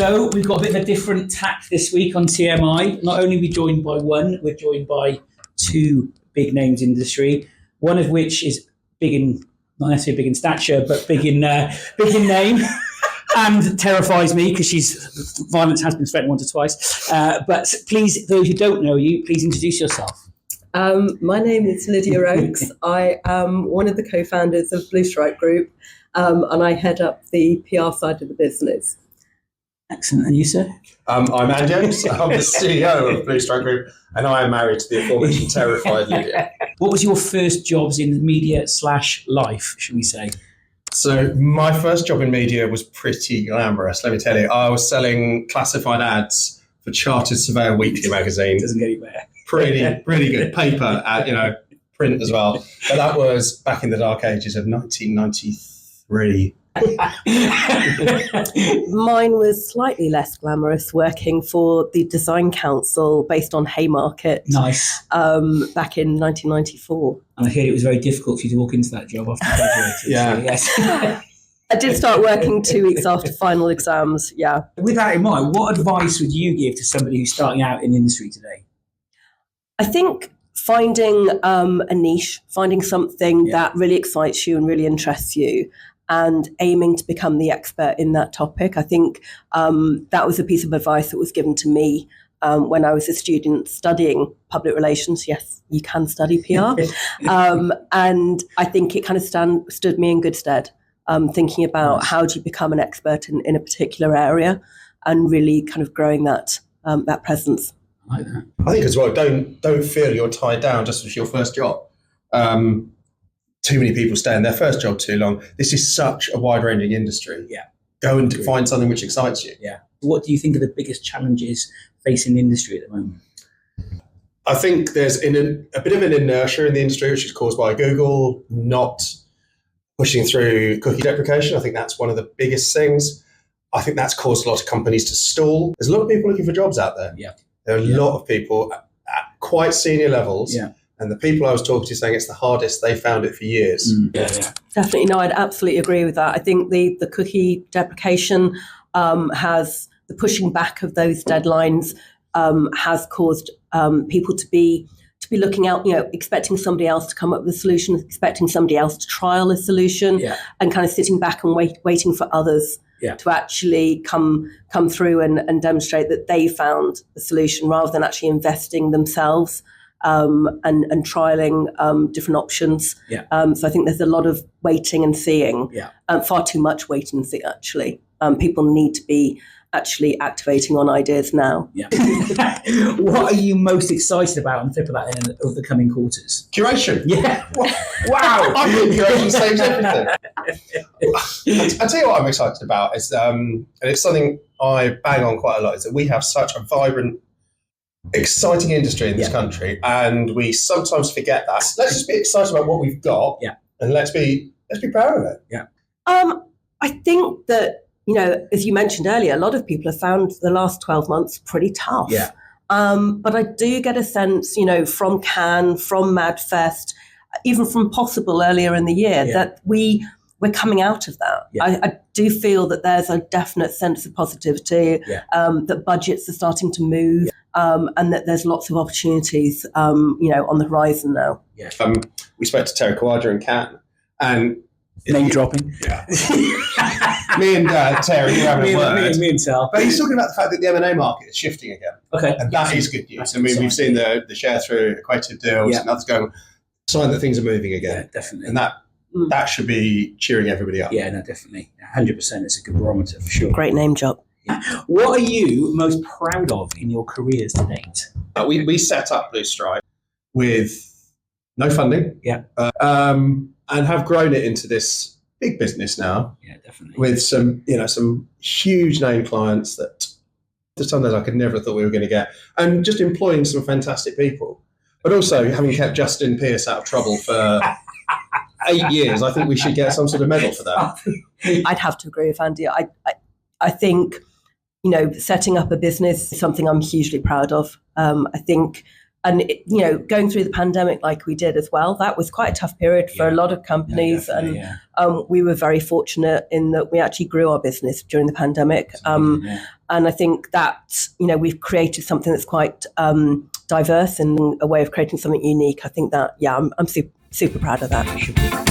So we've got a bit of a different tack this week on TMI. Not only are we joined by one, we're joined by two big names in the industry, one of which is big in, not necessarily big in stature, but big in name. And terrifies me because violence has been threatened once or twice. But please, those who don't know you, please introduce yourself. My name is Lydia Oakes. I am one of the co-founders of Blue Stripe Group, and I head up the PR side of the business. Excellent. And you, sir? I'm Andy Oakes. I'm the CEO of Blue Stripe Group, and I am married to the aforementioned terrified Lydia. What was your first jobs in media/life, should we say? So my first job in media was pretty glamorous, let me tell you. I was selling classified ads for Chartered Surveyor Weekly magazine. Doesn't get any better. Pretty good paper, print as well. But that was back in the dark ages of 1993. Mine was slightly less glamorous, working for the Design Council based on Haymarket. Nice. Back in 1994. And I heard it was very difficult for you to walk into that job after you graduated. Yeah. So, yes. I did start working 2 weeks after final exams, yeah. With that in mind, what advice would you give to somebody who's starting out in the industry today? I think finding a niche, finding something that really excites you and really interests you, and aiming to become the expert in that topic. I think that was a piece of advice that was given to me when I was a student studying public relations. Yes, you can study PR. And I think it kind of stood me in good stead, thinking about how do you become an expert in a particular area and really kind of growing that presence. I like that. I think as well, don't feel you're tied down just with your first job. Too many people stay in their first job too long. This is such a wide-ranging industry. Yeah. Go and find something which excites you. Yeah. What do you think are the biggest challenges facing the industry at the moment? I think there's a bit of an inertia in the industry, which is caused by Google not pushing through cookie deprecation. I think that's one of the biggest things. I think that's caused a lot of companies to stall. There's a lot of people looking for jobs out there. Yeah. There are a lot of people at quite senior levels. Yeah. And the people I was talking to saying it's the hardest, they found it for years. Yeah. Definitely. No, I'd absolutely agree with that. I think the cookie deprecation has the pushing back of those deadlines has caused people to be looking out, expecting somebody else to come up with a solution, expecting somebody else to trial a solution, and kind of sitting back and waiting for others to actually come through and demonstrate that they found the solution rather than actually investing themselves. And trialing different options. Yeah. So I think there's a lot of waiting and seeing, far too much wait and see, actually. People need to be actually activating on ideas now. Yeah. What are you most excited about on the flip of that end of the coming quarters? Curation. Yeah. Wow. I think curation saves everything. I'll tell you what I'm excited about is, and it's something I bang on quite a lot, is that we have such a vibrant, exciting industry in this country, and we sometimes forget that. Let's just be excited about what we've got, and let's be proud of it. Yeah. I think that, as you mentioned earlier, a lot of people have found the last 12 months pretty tough. Yeah. But I do get a sense, from Cannes, from MadFest, even from Possible earlier in the year, that we're coming out of that. Yeah. I do feel that there's a definite sense of positivity, that budgets are starting to move. And that there's lots of opportunities, on the horizon now. Yeah. We spoke to Terry Kawaja in Cannes, and name dropping. Yeah. me and Terry, you having a word. Me and Sal. But he's talking about the fact that the M&A market is shifting again. Okay. And that is good news. We've seen the share through equated deals and others going, sign that things are moving again. Yeah, definitely. And that should be cheering everybody up. Yeah, no, definitely. 100%. It's a good barometer for sure. Great name job. What are you most proud of in your careers to date? We set up Blue Stripe with no funding, and have grown it into this big business now. Yeah, definitely. With some huge name clients that sometimes I could never have thought we were going to get, and just employing some fantastic people. But also having kept Justin Pearce out of trouble for 8 years, I think we should get some sort of medal for that. I'd have to agree with Andy. I think, setting up a business is something I'm hugely proud of. I think going through the pandemic like we did as well, that was quite a tough period for a lot of companies. We were very fortunate in that we actually grew our business during the pandemic. And I think that, we've created something that's quite diverse and a way of creating something unique. I think that, I'm super proud of that.